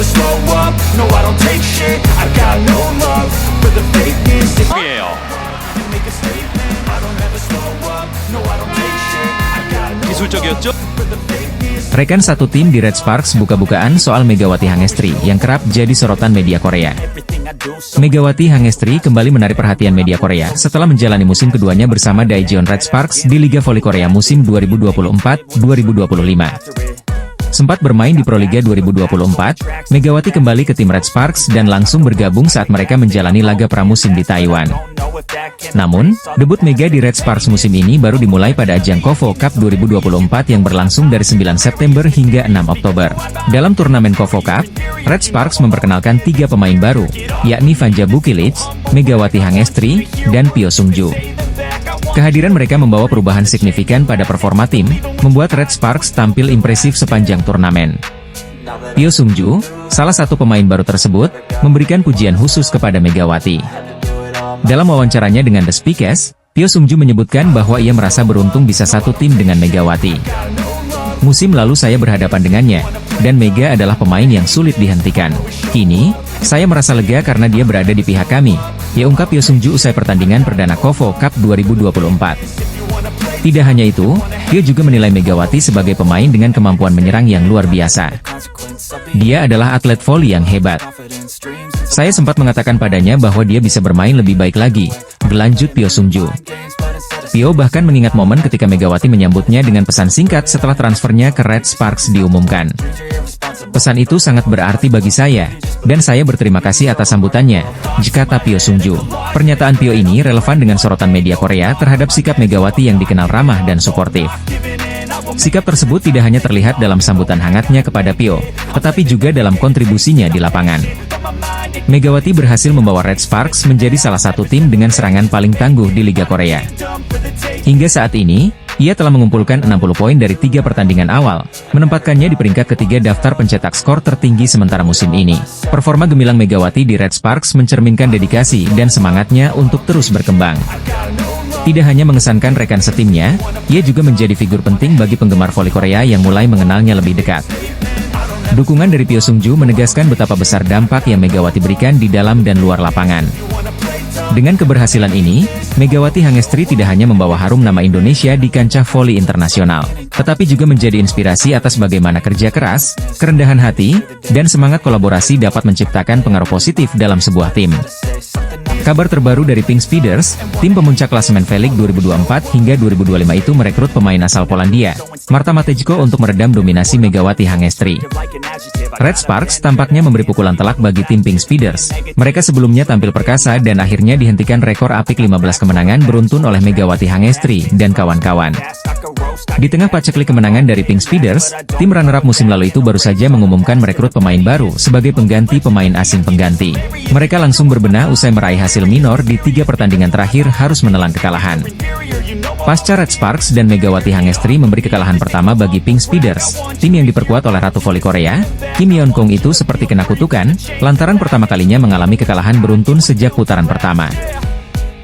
never slow up, no I don't take shit. I got no love for the fakeness. If I make a statement, I don't ever slow up, no I don't take shit. I got no 기술적이었죠? love for the fakeness. Rekan satu tim di Red Sparks buka-bukaan soal Megawati Hangestri yang kerap jadi sorotan media Korea. Megawati Hangestri kembali menarik perhatian media Korea setelah menjalani musim keduanya bersama Daejeon Red Sparks di Liga Voli Korea musim 2024-2025. Sempat bermain di Proliga 2024, Megawati kembali ke tim Red Sparks dan langsung bergabung saat mereka menjalani laga pramusim di Taiwan. Namun, debut Mega di Red Sparks musim ini baru dimulai pada ajang KOFO Cup 2024 yang berlangsung dari 9 September hingga 6 Oktober. Dalam turnamen KOFO Cup, Red Sparks memperkenalkan 3 pemain baru, yakni Vanja Bukilic, Megawati Hangestri, dan Pyo Sungju. Kehadiran mereka membawa perubahan signifikan pada performa tim, membuat Red Sparks tampil impresif sepanjang turnamen. Pyo Sungju, salah satu pemain baru tersebut, memberikan pujian khusus kepada Megawati. Dalam wawancaranya dengan The Speakers, Pyo Sungju menyebutkan bahwa ia merasa beruntung bisa satu tim dengan Megawati. Musim lalu saya berhadapan dengannya, dan Mega adalah pemain yang sulit dihentikan. Kini, saya merasa lega karena dia berada di pihak kami, ya ungkap Pyo Sungju usai pertandingan perdana KOFO Cup 2024. Tidak hanya itu, Pyo juga menilai Megawati sebagai pemain dengan kemampuan menyerang yang luar biasa. Dia adalah atlet voli yang hebat. Saya sempat mengatakan padanya bahwa dia bisa bermain lebih baik lagi, berlanjut Pyo Sungju. Pyo bahkan mengingat momen ketika Megawati menyambutnya dengan pesan singkat setelah transfernya ke Red Sparks diumumkan. Pesan itu sangat berarti bagi saya, dan saya berterima kasih atas sambutannya, kata Pyo Sungju. Pernyataan Pyo ini relevan dengan sorotan media Korea terhadap sikap Megawati yang dikenal ramah dan suportif. Sikap tersebut tidak hanya terlihat dalam sambutan hangatnya kepada Pyo, tetapi juga dalam kontribusinya di lapangan. Megawati berhasil membawa Red Sparks menjadi salah satu tim dengan serangan paling tangguh di Liga Korea. Hingga saat ini, ia telah mengumpulkan 60 poin dari 3 pertandingan awal, menempatkannya di peringkat ketiga daftar pencetak skor tertinggi sementara musim ini. Performa gemilang Megawati di Red Sparks mencerminkan dedikasi dan semangatnya untuk terus berkembang. Tidak hanya mengesankan rekan setimnya, ia juga menjadi figur penting bagi penggemar voli Korea yang mulai mengenalnya lebih dekat. Dukungan dari Pyo Sungju menegaskan betapa besar dampak yang Megawati berikan di dalam dan luar lapangan. Dengan keberhasilan ini, Megawati Hangestri tidak hanya membawa harum nama Indonesia di kancah voli internasional, tetapi juga menjadi inspirasi atas bagaimana kerja keras, kerendahan hati, dan semangat kolaborasi dapat menciptakan pengaruh positif dalam sebuah tim. Kabar terbaru dari Pink Speeders, tim pemuncak klasemen V-League 2024 hingga 2025 itu merekrut pemain asal Polandia, Marta Matejko untuk meredam dominasi Megawati Hangestri. Red Sparks tampaknya memberi pukulan telak bagi tim Pink Speeders. Mereka sebelumnya tampil perkasa dan akhirnya dihentikan rekor apik 15 kemenangan beruntun oleh Megawati Hangestri dan kawan-kawan. Di tengah paceklik kemenangan dari Pink Speeders, tim runner-up musim lalu itu baru saja mengumumkan merekrut pemain baru sebagai pengganti pemain asing pengganti. Mereka langsung berbenah usai meraih hasil minor di 3 pertandingan terakhir harus menelan kekalahan. Pasca Red Sparks dan Megawati Hangestri memberi kekalahan pertama bagi Pink Speeders, tim yang diperkuat oleh Ratu Voli Korea, Kim Yeon Kong itu seperti kena kutukan, lantaran pertama kalinya mengalami kekalahan beruntun sejak putaran pertama.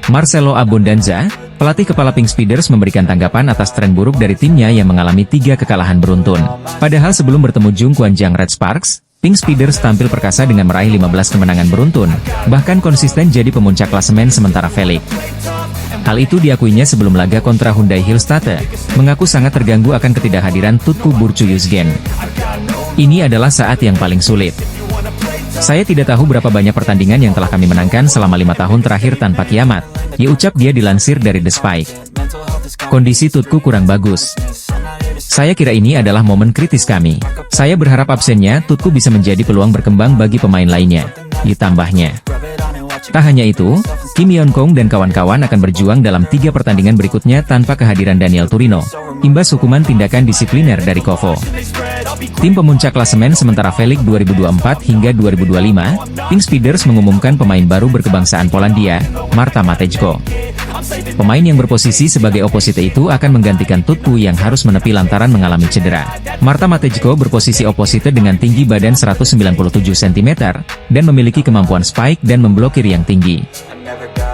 Marcelo Abondanza, pelatih kepala Pink Speeders memberikan tanggapan atas tren buruk dari timnya yang mengalami 3 kekalahan beruntun. Padahal sebelum bertemu Jung Kwanjang Red Sparks, Pink Speeders tampil perkasa dengan meraih 15 kemenangan beruntun, bahkan konsisten jadi pemuncak klasemen sementara V-League. Hal itu diakuinya sebelum laga kontra Hyundai Hillstatte, mengaku sangat terganggu akan ketidakhadiran Tutku Burcu-Yuzgen. Ini adalah saat yang paling sulit. Saya tidak tahu berapa banyak pertandingan yang telah kami menangkan selama 5 tahun terakhir tanpa kiamat, ya ucap dia dilansir dari The Spike. Kondisi Tutku kurang bagus. Saya kira ini adalah momen kritis kami. Saya berharap absennya Tutku bisa menjadi peluang berkembang bagi pemain lainnya, ditambahnya. Tak hanya itu, Kim Yeon Kong dan kawan-kawan akan berjuang dalam 3 pertandingan berikutnya tanpa kehadiran Daniel Turino, imbas hukuman tindakan disipliner dari KOFO. Tim pemuncak klasemen sementara V-League 2024 hingga 2025, Pink Speeders mengumumkan pemain baru berkebangsaan Polandia, Marta Matejko. Pemain yang berposisi sebagai oposite itu akan menggantikan Tutku yang harus menepi lantaran mengalami cedera. Marta Matejko berposisi oposite dengan tinggi badan 197 cm, dan memiliki kemampuan spike dan memblokir yang tinggi.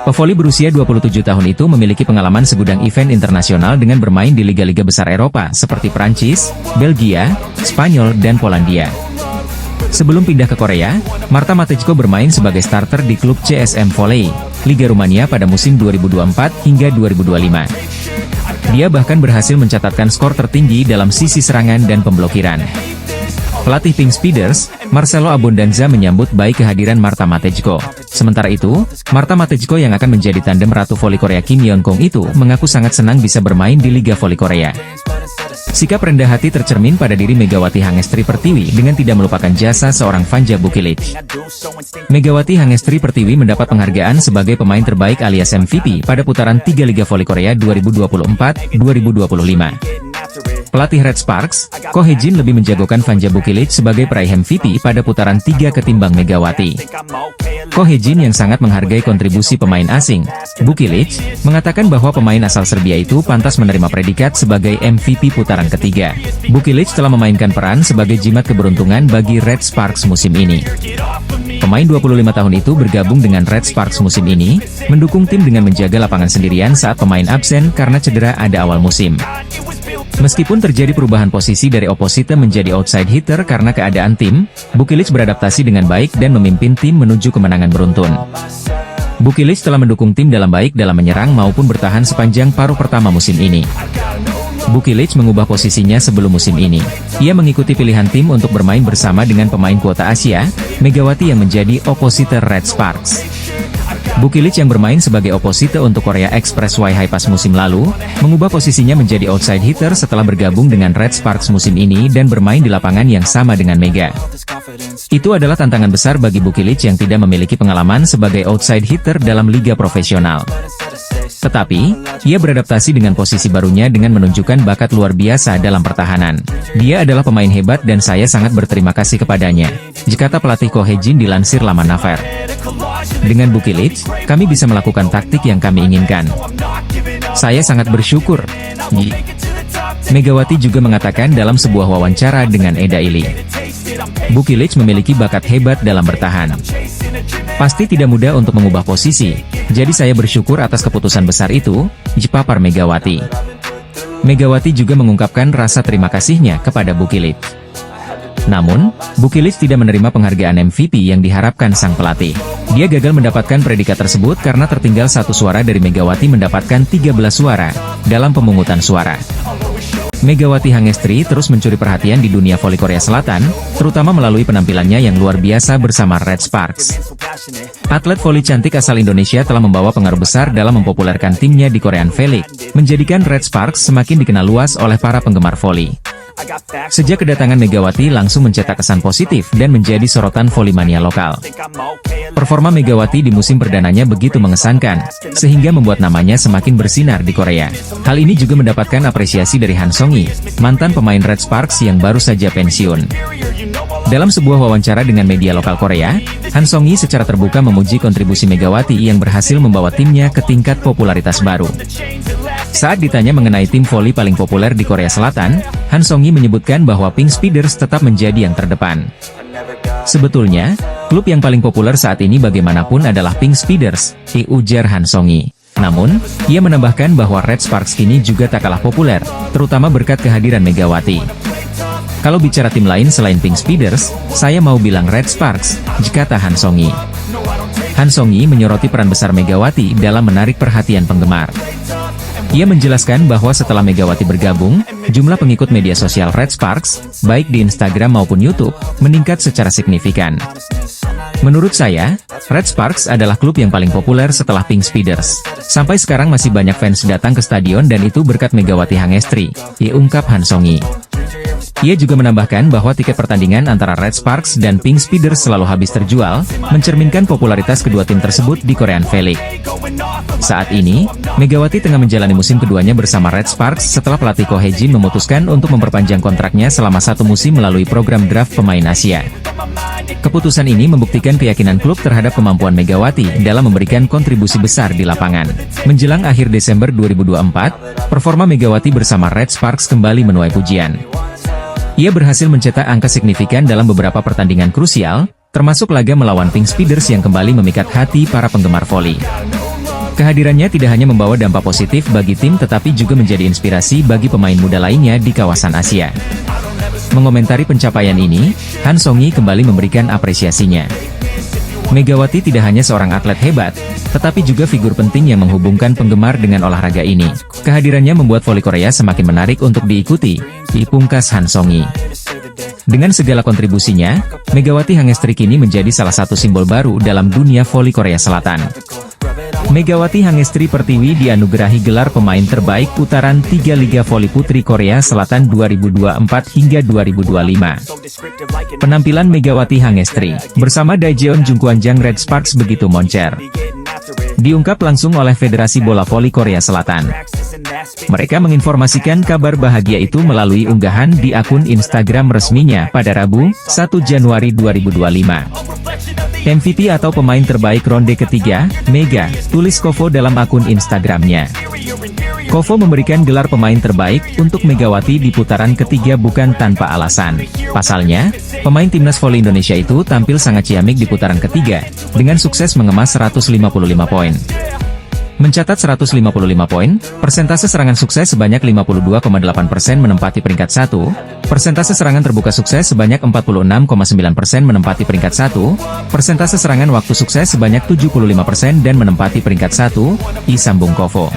Pevoli berusia 27 tahun itu memiliki pengalaman segudang event internasional dengan bermain di liga-liga besar Eropa seperti Prancis, Belgia, Spanyol, dan Polandia. Sebelum pindah ke Korea, Marta Matejko bermain sebagai starter di klub CSM Volley, Liga Rumania pada musim 2024 hingga 2025. Dia bahkan berhasil mencatatkan skor tertinggi dalam sisi serangan dan pemblokiran. Pelatih Pink Speeders, Marcelo Abondanza menyambut baik kehadiran Marta Matejko. Sementara itu, Marta Matejko yang akan menjadi tandem Ratu Voli Korea Kim Yeon-kong itu mengaku sangat senang bisa bermain di Liga Voli Korea. Sikap rendah hati tercermin pada diri Megawati Hangestri Pertiwi dengan tidak melupakan jasa seorang Vanja Bukilic. Megawati Hangestri Pertiwi mendapat penghargaan sebagai pemain terbaik alias MVP pada putaran 3 Liga Voli Korea 2024-2025. Pelatih Red Sparks, Ko Hye-jin lebih menjagokan Vanja Bukilic sebagai peraih MVP pada putaran 3 ketimbang Megawati. Ko Hye-jin yang sangat menghargai kontribusi pemain asing, Bukilic, mengatakan bahwa pemain asal Serbia itu pantas menerima predikat sebagai MVP putaran ketiga. Bukilic telah memainkan peran sebagai jimat keberuntungan bagi Red Sparks musim ini. Pemain 25 tahun itu bergabung dengan Red Sparks musim ini, mendukung tim dengan menjaga lapangan sendirian saat pemain absen karena cedera ada awal musim. Meskipun terjadi perubahan posisi dari opposite menjadi outside hitter karena keadaan tim, Bukilic beradaptasi dengan baik dan memimpin tim menuju kemenangan beruntun. Bukilic telah mendukung tim dalam baik dalam menyerang maupun bertahan sepanjang paruh pertama musim ini. Bukilic mengubah posisinya sebelum musim ini. Ia mengikuti pilihan tim untuk bermain bersama dengan pemain kuota Asia, Megawati yang menjadi opposite Red Sparks. Bukilic yang bermain sebagai opposite untuk Korea Express Haepas musim lalu, mengubah posisinya menjadi outside hitter setelah bergabung dengan Red Sparks musim ini dan bermain di lapangan yang sama dengan Mega. Itu adalah tantangan besar bagi Bukilic yang tidak memiliki pengalaman sebagai outside hitter dalam liga profesional. Tetapi, ia beradaptasi dengan posisi barunya dengan menunjukkan bakat luar biasa dalam pertahanan. Dia adalah pemain hebat dan saya sangat berterima kasih kepadanya, kata pelatih Ko Hye-jin dilansir laman Naver. Dengan Bukilic, kami bisa melakukan taktik yang kami inginkan. Saya sangat bersyukur. Megawati juga mengatakan dalam sebuah wawancara dengan Eda Ili. Bukilic memiliki bakat hebat dalam bertahan. Pasti tidak mudah untuk mengubah posisi, jadi saya bersyukur atas keputusan besar itu, papar Megawati. Megawati juga mengungkapkan rasa terima kasihnya kepada Bukilic. Namun, Bukilic tidak menerima penghargaan MVP yang diharapkan sang pelatih. Dia gagal mendapatkan predikat tersebut karena tertinggal 1 suara dari Megawati mendapatkan 13 suara dalam pemungutan suara. Megawati Hangestri terus mencuri perhatian di dunia voli Korea Selatan, terutama melalui penampilannya yang luar biasa bersama Red Sparks. Atlet voli cantik asal Indonesia telah membawa pengaruh besar dalam mempopulerkan timnya di Korean V-League, menjadikan Red Sparks semakin dikenal luas oleh para penggemar voli. Sejak kedatangan Megawati langsung mencetak kesan positif dan menjadi sorotan volley-mania lokal. Performa Megawati di musim perdananya begitu mengesankan, sehingga membuat namanya semakin bersinar di Korea. Hal ini juga mendapatkan apresiasi dari Han Song-yi, mantan pemain Red Sparks yang baru saja pensiun. Dalam sebuah wawancara dengan media lokal Korea, Han Song-yi secara terbuka memuji kontribusi Megawati yang berhasil membawa timnya ke tingkat popularitas baru. Saat ditanya mengenai tim voli paling populer di Korea Selatan, Han Song-yi menyebutkan bahwa Pink Speeders tetap menjadi yang terdepan. Sebetulnya, klub yang paling populer saat ini bagaimanapun adalah Pink Speeders, ujar Han Song-yi. Namun, ia menambahkan bahwa Red Sparks kini juga tak kalah populer, terutama berkat kehadiran Megawati. Kalau bicara tim lain selain Pink Speeders, saya mau bilang Red Sparks, kata Han Song-yi. Han Song-yi menyoroti peran besar Megawati dalam menarik perhatian penggemar. Ia menjelaskan bahwa setelah Megawati bergabung, jumlah pengikut media sosial Red Sparks, baik di Instagram maupun YouTube, meningkat secara signifikan. Menurut saya, Red Sparks adalah klub yang paling populer setelah Pink Speeders. Sampai sekarang masih banyak fans datang ke stadion dan itu berkat Megawati Hangestri, ungkap Han Song-yi. Ia juga menambahkan bahwa tiket pertandingan antara Red Sparks dan Pink Speeders selalu habis terjual, mencerminkan popularitas kedua tim tersebut di Korean V-League. Saat ini, Megawati tengah menjalani musim keduanya bersama Red Sparks setelah pelatih Ko Hye-jin memutuskan untuk memperpanjang kontraknya selama 1 musim melalui program draft pemain Asia. Keputusan ini membuktikan keyakinan klub terhadap kemampuan Megawati dalam memberikan kontribusi besar di lapangan. Menjelang akhir Desember 2024, performa Megawati bersama Red Sparks kembali menuai pujian. Ia berhasil mencetak angka signifikan dalam beberapa pertandingan krusial, termasuk laga melawan Pink Speeders yang kembali memikat hati para penggemar voli. Kehadirannya tidak hanya membawa dampak positif bagi tim tetapi juga menjadi inspirasi bagi pemain muda lainnya di kawasan Asia. Mengomentari pencapaian ini, Han Song-hye kembali memberikan apresiasinya. Megawati tidak hanya seorang atlet hebat, tetapi juga figur penting yang menghubungkan penggemar dengan olahraga ini. Kehadirannya membuat voli Korea semakin menarik untuk diikuti, dipungkas Han Song-hye. Dengan segala kontribusinya, Megawati Hangestri kini menjadi salah satu simbol baru dalam dunia voli Korea Selatan. Megawati Hangestri Pertiwi dianugerahi gelar pemain terbaik putaran 3 Liga Voli Putri Korea Selatan 2024 hingga 2025. Penampilan Megawati Hangestri bersama Daejeon Jungkwanjang Red Sparks begitu moncer. Diungkap langsung oleh Federasi Bola Voli Korea Selatan. Mereka menginformasikan kabar bahagia itu melalui unggahan di akun Instagram resminya pada Rabu, 1 Januari 2025. MVP atau pemain terbaik ronde ketiga, Mega, tulis Kovo dalam akun Instagramnya. Kovo memberikan gelar pemain terbaik untuk Megawati di putaran ketiga bukan tanpa alasan. Pasalnya, pemain timnas voli Indonesia itu tampil sangat ciamik di putaran ketiga, dengan sukses mengemas 155 poin. Mencatat 155 poin, persentase serangan sukses sebanyak 52,8% menempati peringkat 1, persentase serangan terbuka sukses sebanyak 46,9% menempati peringkat 1, persentase serangan waktu sukses sebanyak 75% dan menempati peringkat 1, sambung Kovo.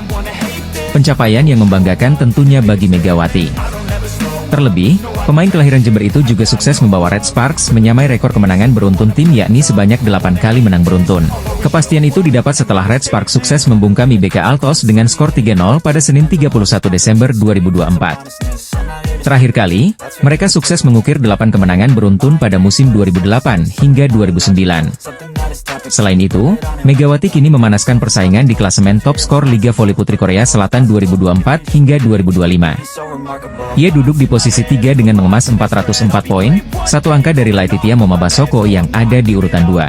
Pencapaian yang membanggakan tentunya bagi Megawati. Terlebih, pemain kelahiran Jember itu juga sukses membawa Red Sparks menyamai rekor kemenangan beruntun tim yakni sebanyak 8 kali menang beruntun. Kepastian itu didapat setelah Red Sparks sukses membungkam IBK Altos dengan skor 3-0 pada Senin 31 Desember 2024. Terakhir kali, mereka sukses mengukir 8 kemenangan beruntun pada musim 2008 hingga 2009. Selain itu, Megawati kini memanaskan persaingan di klasemen top skor Liga Voli Putri Korea Selatan 2024 hingga 2025. Ia duduk di posisi 3 dengan mengemas 404 poin, satu angka dari Laetitia Momabasoko yang ada di urutan 2.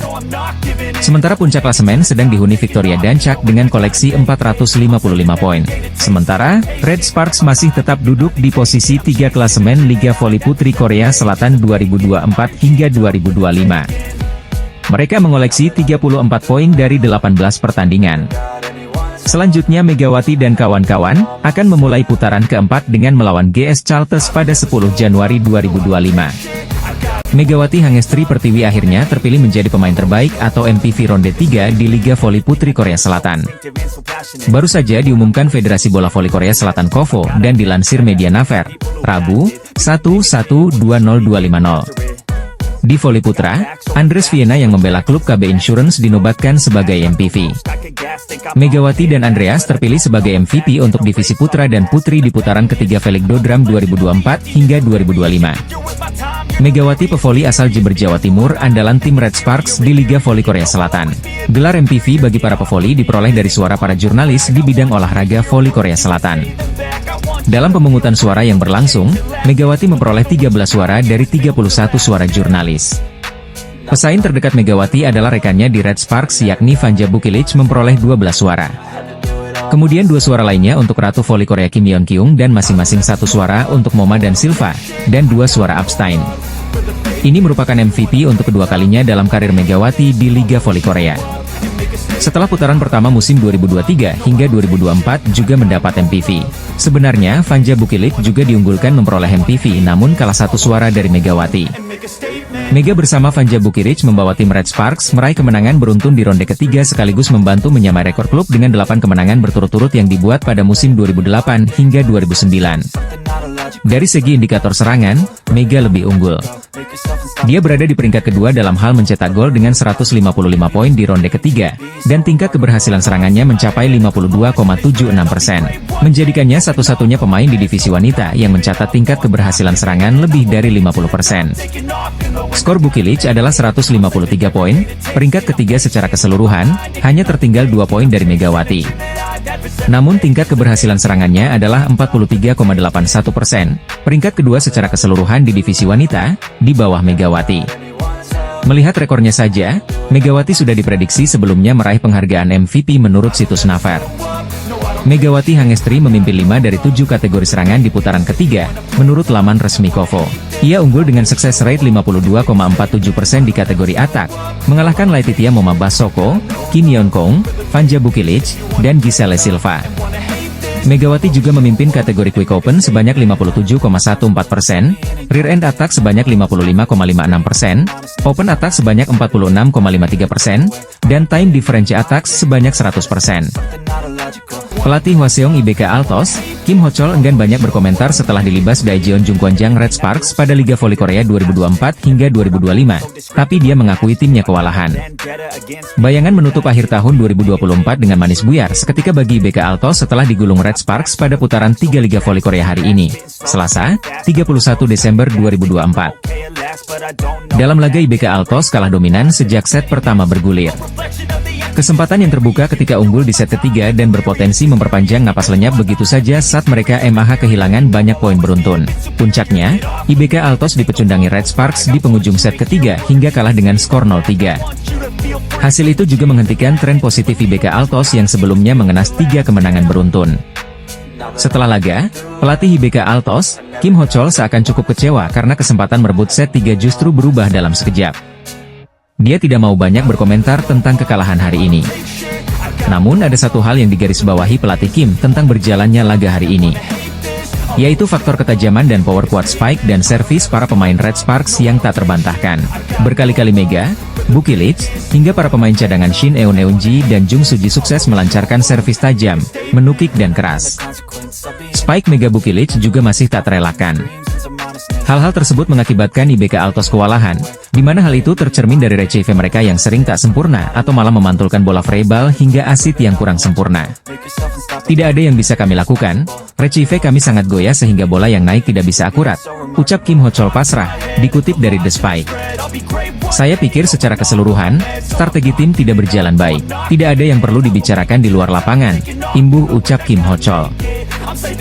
Sementara puncak klasemen sedang dihuni Victoria Dancak dengan koleksi 455 poin. Sementara, Red Sparks masih tetap duduk di posisi 3 klasemen Liga Voli Putri Korea Selatan 2024 hingga 2025. Mereka mengoleksi 34 poin dari 18 pertandingan. Selanjutnya Megawati dan kawan-kawan akan memulai putaran keempat dengan melawan GS Chalters pada 10 Januari 2025. Megawati Hangestri Pertiwi akhirnya terpilih menjadi pemain terbaik atau MVP ronde 3 di Liga Voli Putri Korea Selatan. Baru saja diumumkan Federasi Bola Voli Korea Selatan Kovo dan dilansir media Naver, Rabu, 1/1/2050. Di voli putra, Andres Viena yang membela klub KB Insurance dinobatkan sebagai MVP. Megawati dan Andreas terpilih sebagai MVP untuk divisi putra dan putri di putaran ketiga Velik Dodram 2024 hingga 2025. Megawati pevoli asal Jember Jawa Timur andalan tim Red Sparks di Liga Voli Korea Selatan. Gelar MVP bagi para pevoli diperoleh dari suara para jurnalis di bidang olahraga voli Korea Selatan. Dalam pemungutan suara yang berlangsung, Megawati memperoleh 13 suara dari 31 suara jurnalis. Pesaing terdekat Megawati adalah rekannya di Red Sparks yakni Vanja Bukilic memperoleh 12 suara. Kemudian 2 suara lainnya untuk Ratu Voli Korea Kim Yeon Kyung dan masing-masing 1 suara untuk Moma dan Silva, dan 2 suara abstain. Ini merupakan MVP untuk kedua kalinya dalam karir Megawati di Liga Voli Korea. Setelah putaran pertama musim 2023 hingga 2024 juga mendapat MVP. Sebenarnya, Vanja Bukilic juga diunggulkan memperoleh MVP namun kalah 1 suara dari Megawati. Mega bersama Vanja Bukilic membawa tim Red Sparks meraih kemenangan beruntun di ronde ketiga sekaligus membantu menyamai rekor klub dengan 8 kemenangan berturut-turut yang dibuat pada musim 2008 hingga 2009. Dari segi indikator serangan, Mega lebih unggul. Dia berada di peringkat kedua dalam hal mencetak gol dengan 155 poin di ronde ketiga, dan tingkat keberhasilan serangannya mencapai 52,76%. Menjadikannya satu-satunya pemain di divisi wanita yang mencatat tingkat keberhasilan serangan lebih dari 50%. Skor Bukilic adalah 153 poin, peringkat ketiga secara keseluruhan, hanya tertinggal 2 poin dari Megawati. Namun tingkat keberhasilan serangannya adalah 43,81%, peringkat kedua secara keseluruhan di divisi wanita, di bawah Megawati. Melihat rekornya saja, Megawati sudah diprediksi sebelumnya meraih penghargaan MVP menurut situs Naver. Megawati Hangestri memimpin 5 dari 7 kategori serangan di putaran ketiga, menurut laman resmi Kovo. Ia unggul dengan sukses rate 52,47% di kategori atak, mengalahkan Laetitia Momabasoko, Kim Yeon Kyung, Vanja Bukilic, dan Giselle Silva. Megawati juga memimpin kategori Quick Open sebanyak 57,14%, Rear End Attack sebanyak 55,56%, Open Attack sebanyak 46,53%, dan Time Differential Attack sebanyak 100%. Pelatih Hwaseong IBK Altos, Kim Ho-chol enggan banyak berkomentar setelah dilibas Daejeon Jungkwanjang Red Sparks pada Liga Voli Korea 2024 hingga 2025, tapi dia mengakui timnya kewalahan. Bayangan menutup akhir tahun 2024 dengan manis buyar seketika bagi IBK Altos setelah digulung Red Sparks pada putaran 3 Liga Voli Korea hari ini, Selasa, 31 Desember 2024. Dalam laga IBK Altos kalah dominan sejak set pertama bergulir. Kesempatan yang terbuka ketika unggul di set ketiga dan berpotensi memperpanjang napas lenyap begitu saja saat mereka MAH kehilangan banyak poin beruntun. Puncaknya, IBK Altos dipecundangi Red Sparks di penghujung set ketiga hingga kalah dengan skor 0-3. Hasil itu juga menghentikan tren positif IBK Altos yang sebelumnya mengenas 3 kemenangan beruntun. Setelah laga, pelatih IBK Altos, Kim Ho-chol seakan cukup kecewa karena kesempatan merebut set 3 justru berubah dalam sekejap. Dia tidak mau banyak berkomentar tentang kekalahan hari ini. Namun ada satu hal yang digarisbawahi pelatih Kim tentang berjalannya laga hari ini, yaitu faktor ketajaman dan power quad spike dan servis para pemain Red Sparks yang tak terbantahkan. Berkali-kali Mega, Bukilic, hingga para pemain cadangan Shin Eun-ji dan Jung Suji sukses melancarkan servis tajam, menukik dan keras. Spike Mega Bukilic juga masih tak terelakkan. Hal-hal tersebut mengakibatkan IBK Altos kewalahan, di mana hal itu tercermin dari receive mereka yang sering tak sempurna atau malah memantulkan bola freeball hingga asid yang kurang sempurna. Tidak ada yang bisa kami lakukan, receive kami sangat goyah sehingga bola yang naik tidak bisa akurat, ucap Kim Ho-chol pasrah, dikutip dari The Spike. Saya pikir secara keseluruhan, strategi tim tidak berjalan baik. Tidak ada yang perlu dibicarakan di luar lapangan, imbuh ucap Kim Ho-chol.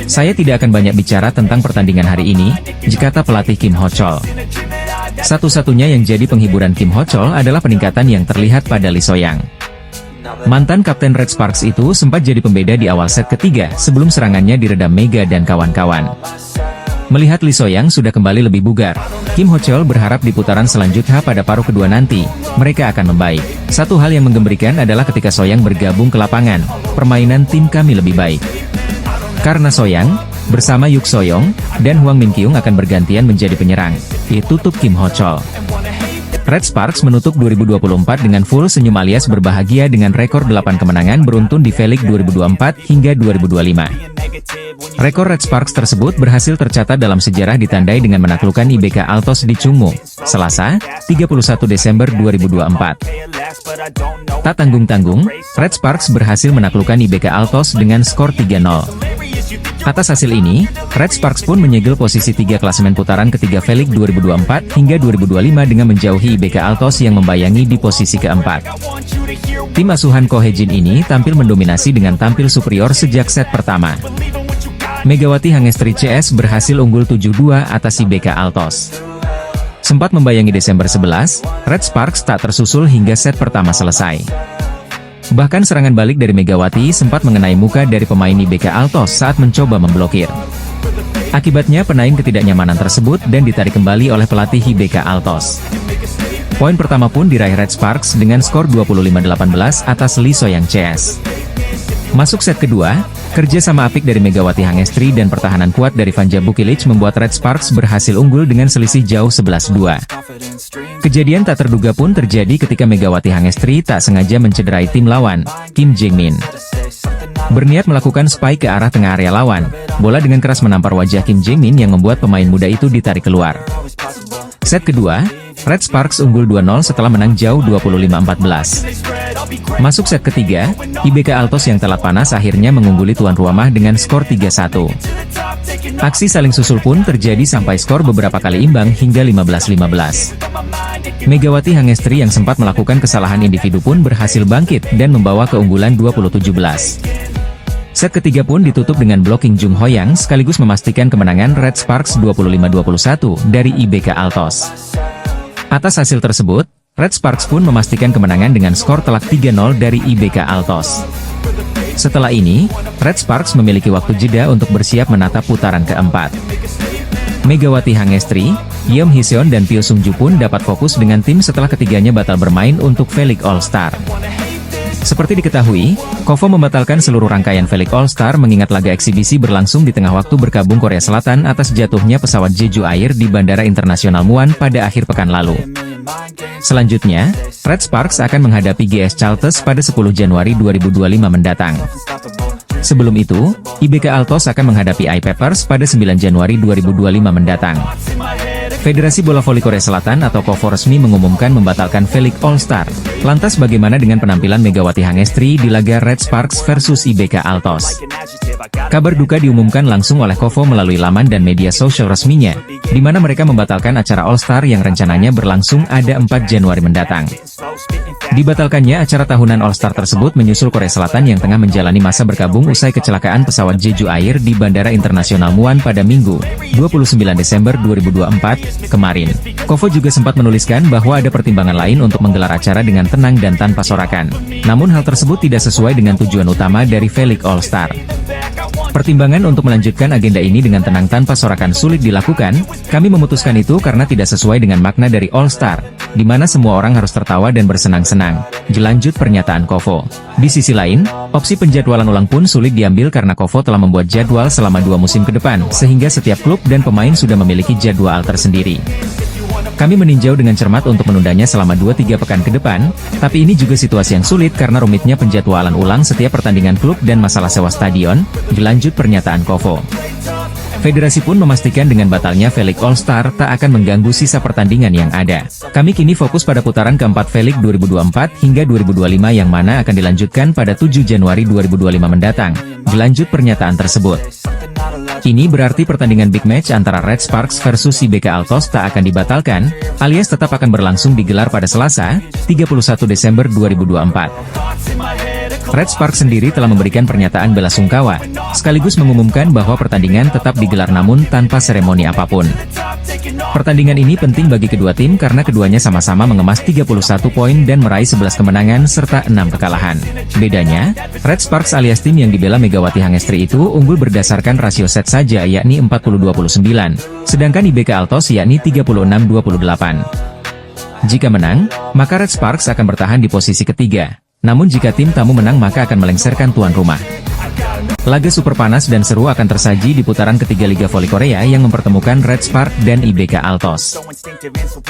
Saya tidak akan banyak bicara tentang pertandingan hari ini, kata pelatih Kim Ho-chol. Satu-satunya yang jadi penghiburan Kim Ho-chol adalah peningkatan yang terlihat pada Lee So-young. Mantan kapten Red Sparks itu sempat jadi pembeda di awal set ketiga sebelum serangannya diredam Mega dan kawan-kawan. Melihat Lee So-young sudah kembali lebih bugar, Kim Ho-chol berharap di putaran selanjutnya pada paruh kedua nanti, mereka akan membaik. Satu hal yang menggembirakan adalah ketika So-young bergabung ke lapangan, permainan tim kami lebih baik. Karena So-young, bersama Yuk So-young, dan Hwang Min-kyung akan bergantian menjadi penyerang, ditutup Kim Ho-chol. Red Sparks menutup 2024 dengan full senyum alias berbahagia dengan rekor 8 kemenangan beruntun di V-League 2024 hingga 2025. Rekor Red Sparks tersebut berhasil tercatat dalam sejarah ditandai dengan menaklukkan IBK Altos di Chungmu, Selasa, 31 Desember 2024. Tak tanggung-tanggung, Red Sparks berhasil menaklukkan IBK Altos dengan skor 3-0. Atas hasil ini, Red Sparks pun menyegel posisi 3 klasemen putaran ketiga V-League 2024 hingga 2025 dengan menjauhi IBK Altos yang membayangi di posisi keempat. Tim asuhan Ko Hae-jin ini tampil mendominasi dengan tampil superior sejak set pertama. Megawati Hangestri CS berhasil unggul 7-2 atas IBK Altos. Sempat membayangi Desember 11, Red Sparks tak tersusul hingga set pertama selesai. Bahkan serangan balik dari Megawati sempat mengenai muka dari pemain IBK Altos saat mencoba memblokir. Akibatnya penaing ketidaknyamanan tersebut dan ditarik kembali oleh pelatih IBK Altos. Poin pertama pun diraih Red Sparks dengan skor 25-18 atas Lee So-young CS. Masuk set kedua, kerja sama apik dari Megawati Hangestri dan pertahanan kuat dari Vanja Bukilic membuat Red Sparks berhasil unggul dengan selisih jauh 11-2. Kejadian tak terduga pun terjadi ketika Megawati Hangestri tak sengaja mencederai tim lawan, Kim Jae-min. Berniat melakukan spike ke arah tengah area lawan, bola dengan keras menampar wajah Kim Jae-min yang membuat pemain muda itu ditarik keluar. Set kedua, Red Sparks unggul 2-0 setelah menang jauh 25-14. Masuk set ketiga, IBK Altos yang telat panas akhirnya mengungguli tuan rumah dengan skor 3-1. Aksi saling susul pun terjadi sampai skor beberapa kali imbang hingga 15-15. Megawati Hangestri yang sempat melakukan kesalahan individu pun berhasil bangkit dan membawa keunggulan 20-17. Set ketiga pun ditutup dengan blocking Jung Ho-young sekaligus memastikan kemenangan Red Sparks 25-21 dari IBK Altos. Atas hasil tersebut, Red Sparks pun memastikan kemenangan dengan skor telak 3-0 dari IBK Altos. Setelah ini, Red Sparks memiliki waktu jeda untuk bersiap menatap putaran keempat. Megawati Hangestri, Yeom Hee-seon dan Pyo Sung-ju pun dapat fokus dengan tim setelah ketiganya batal bermain untuk V-League All-Star. Seperti diketahui, Kovo membatalkan seluruh rangkaian Felix All-Star mengingat laga eksibisi berlangsung di tengah waktu berkabung Korea Selatan atas jatuhnya pesawat Jeju Air di Bandara Internasional Muan pada akhir pekan lalu. Selanjutnya, Red Sparks akan menghadapi GS Chalters pada 10 Januari 2025 mendatang. Sebelum itu, IBK Altos akan menghadapi I-Peppers pada 9 Januari 2025 mendatang. Federasi Bola Voli Korea Selatan atau KOVO resmi mengumumkan membatalkan Felix All-Star. Lantas bagaimana dengan penampilan Megawati Hangestri di laga Red Sparks versus IBK Altos? Kabar duka diumumkan langsung oleh KOVO melalui laman dan media sosial resminya, di mana mereka membatalkan acara All-Star yang rencananya berlangsung ada 4 Januari mendatang. Dibatalkannya acara tahunan All-Star tersebut menyusul Korea Selatan yang tengah menjalani masa berkabung usai kecelakaan pesawat Jeju Air di Bandara Internasional Muan pada Minggu, 29 Desember 2024, kemarin. KOVO juga sempat menuliskan bahwa ada pertimbangan lain untuk menggelar acara dengan tenang dan tanpa sorakan. Namun hal tersebut tidak sesuai dengan tujuan utama dari Felix All-Star. Pertimbangan untuk melanjutkan agenda ini dengan tenang tanpa sorakan sulit dilakukan, kami memutuskan itu karena tidak sesuai dengan makna dari All-Star, di mana semua orang harus tertawa dan bersenang-senang, lanjut pernyataan KOVO. Di sisi lain, opsi penjadwalan ulang pun sulit diambil karena KOVO telah membuat jadwal selama 2 musim ke depan, sehingga setiap klub dan pemain sudah memiliki jadwal tersendiri. Kami meninjau dengan cermat untuk menundanya selama 2-3 pekan ke depan, tapi ini juga situasi yang sulit karena rumitnya penjadwalan ulang setiap pertandingan klub dan masalah sewa stadion, lanjut pernyataan KOVO. Federasi pun memastikan dengan batalnya Felix All-Star tak akan mengganggu sisa pertandingan yang ada. Kami kini fokus pada putaran keempat Felix 2024 hingga 2025 yang mana akan dilanjutkan pada 7 Januari 2025 mendatang, lanjut pernyataan tersebut. Ini berarti pertandingan big match antara Red Sparks versus IBK Altos tak akan dibatalkan, alias tetap akan berlangsung digelar pada Selasa, 31 Desember 2024. Red Sparks sendiri telah memberikan pernyataan bela sungkawa, sekaligus mengumumkan bahwa pertandingan tetap digelar namun tanpa seremoni apapun. Pertandingan ini penting bagi kedua tim karena keduanya sama-sama mengemas 31 poin dan meraih 11 kemenangan serta 6 kekalahan. Bedanya, Red Sparks alias tim yang dibela Megawati Hangestri itu unggul berdasarkan rasio set saja yakni 40-29, sedangkan IBK Altos yakni 36-28. Jika menang, maka Red Sparks akan bertahan di posisi ketiga. Namun jika tim tamu menang maka akan melengsarkan tuan rumah. Laga super panas dan seru akan tersaji di putaran ketiga Liga Voli Korea yang mempertemukan Red Spark dan IBK Altos.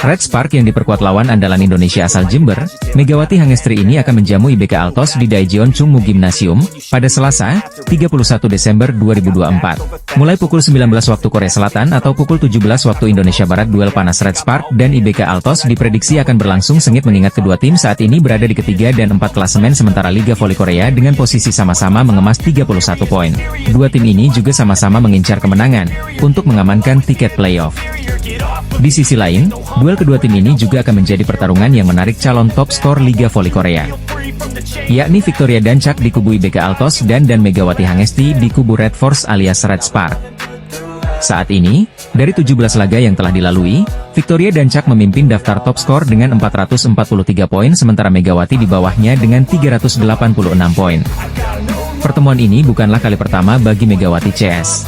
Red Spark yang diperkuat lawan andalan Indonesia asal Jember, Megawati Hangestri ini akan menjamu IBK Altos di Daejeon Chungmu Gymnasium pada Selasa, 31 Desember 2024. Mulai pukul 19 waktu Korea Selatan atau pukul 17 waktu Indonesia Barat, duel panas Red Spark dan IBK Altos diprediksi akan berlangsung sengit mengingat kedua tim saat ini berada di ketiga dan 4 klasemen sementara Liga Voli Korea dengan posisi sama-sama mengemas 31 poin. Dua tim ini juga sama-sama mengincar kemenangan untuk mengamankan tiket playoff. Di sisi lain, duel kedua tim ini juga akan menjadi pertarungan yang menarik calon top skor Liga Voli Korea, yakni Victoria Dancak di kubu IBK Altos dan Megawati Hangestri di kubu Red Force alias Red Spark. Saat ini, dari 17 laga yang telah dilalui, Victoria Dancak memimpin daftar top skor dengan 443 poin sementara Megawati di bawahnya dengan 386 poin. Pertemuan ini bukanlah kali pertama bagi Megawati CS.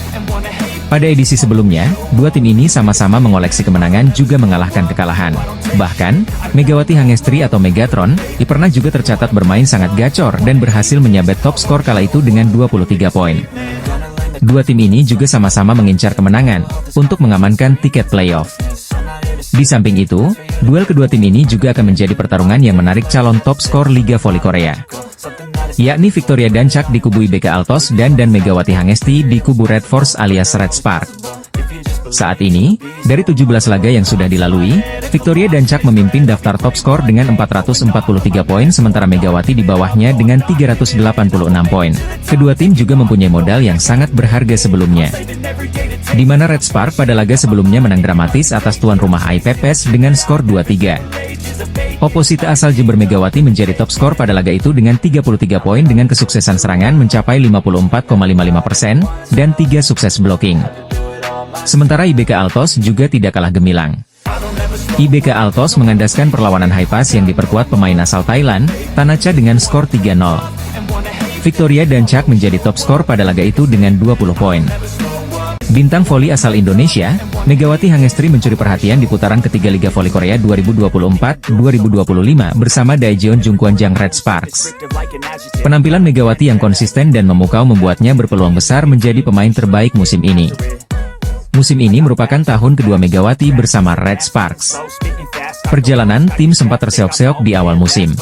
Pada edisi sebelumnya, dua tim ini sama-sama mengoleksi kemenangan juga mengalahkan kekalahan. Bahkan, Megawati Hangestri atau Megatron, pernah juga tercatat bermain sangat gacor dan berhasil menyabet top skor kala itu dengan 23 poin. Dua tim ini juga sama-sama mengincar kemenangan untuk mengamankan tiket playoff. Di samping itu, duel kedua tim ini juga akan menjadi pertarungan yang menarik calon top skor Liga Voli Korea, yakni Victoria Dancak di kubu IBK Altos dan Megawati Hangestri di kubu Red Force alias Red Spark. Saat ini, dari 17 laga yang sudah dilalui, Victoria Dancak memimpin daftar top skor dengan 443 poin sementara Megawati di bawahnya dengan 386 poin. Kedua tim juga mempunyai modal yang sangat berharga sebelumnya, di mana Red Spark pada laga sebelumnya menang dramatis atas tuan rumah I-Peppers dengan skor 2-3. Oposite asal Jember Megawati menjadi top skor pada laga itu dengan 33 poin dengan kesuksesan serangan mencapai 54,55% dan 3 sukses blocking. Sementara IBK Altos juga tidak kalah gemilang. IBK Altos mengandaskan perlawanan high pass yang diperkuat pemain asal Thailand, Tanacha dengan skor 3-0. Victoria Dancak menjadi top skor pada laga itu dengan 20 poin. Bintang voli asal Indonesia, Megawati Hangestri mencuri perhatian di putaran ketiga Liga Voli Korea 2024-2025 bersama Daejeon Jungkwon-jang Red Sparks. Penampilan Megawati yang konsisten dan memukau membuatnya berpeluang besar menjadi pemain terbaik musim ini. Musim ini merupakan tahun kedua Megawati bersama Red Sparks. Perjalanan tim sempat terseok-seok di awal musim.